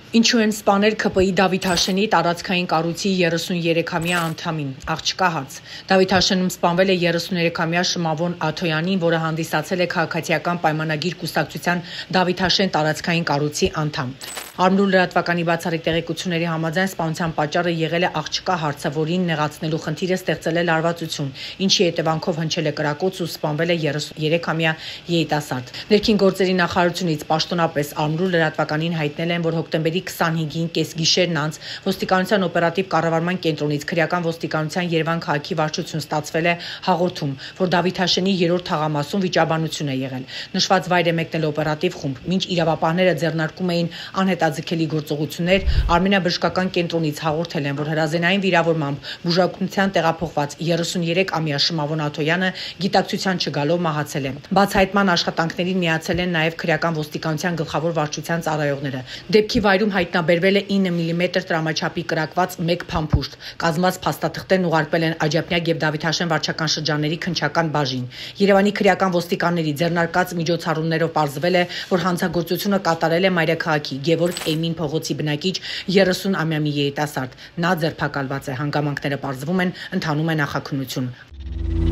Ինչու են սպանել ՔՊԻ Դավիթաշենի տարածքային կառույցի 33-ամյա անդամին, աղջկա հարց։ Դավիթաշենում սպանվել է 33-ամյա Շմավոն Աթոյանին, որը հանդիսացել է քաղաքացիական պայմանագիր կուսակցության Դավիթաշեն տարածքային կառույցի անդամ։ Արմրու լրատվականի բացառիկ տեղեկությունների համաձայն սպանության պատճառը եղել է աղջկա հարցը, որին նեղացնելու խնդիրը ստեղծել է լարվածություն, ինչի հետևանքով հնչել է կրակոց ու սպանվել է 33-ամյա երիտասարդ։ Ներքին գործերի նախարարությունից պաշտոնապես Արմրու լրատվականին հայտնել են, որ հոկտեմբերի 25-ին կեսգիշերն անց ոստիկանության օպերատիվ կառավարման կենտրոնից քրեական ոստիկանության Երևան քաղաքի վարչություն ստացվել է հաղորդում, որ Դավիթաշենի 3-րդ թաղամասում վիճաբանություն է եղել։ Նշված վայր է մեկնել օպերատիվ խումբ։ Մինչ իրավապահները ձեռնարկում էին անհետաձգելի գործողություններ, Արմենիա-բժշկական կենտրոնից հաղորդել են, որ հրազենային վիրավորմամբ բուժօգնության տեղափոխված 33-ամյա Շմավոն Աթոյանը գիտակցության չգալով մահացել է։ Բացահայտման աշխատանքներին միացել են նաև քրեական ոստիկանության գլխավոր վարչության ծառայողները։ Դեպքի վայրում հայտնաբերվել է 9 մմ տրամաչափի կրակված 1 փամփուշտ։ Կազմված փաստաթղթերն ուղարկվել են Աջափնյակ եւ Դավիթաշեն վարչական շրջանների քննչական բաժին։ Երևանի քրեական ոստիկանների ձեռնարկած միջոցառումներով պարզվել է, որ հանցագործությունը կատարել է մայրաքաղաքի Գևորգ Էյմին փողոցի բնակիչ 30-ամյա մի երիտասարդ։ Նա ձերբակալված է։ Հանգամանքները պարզվում են, ընթանում է նախաքննություն։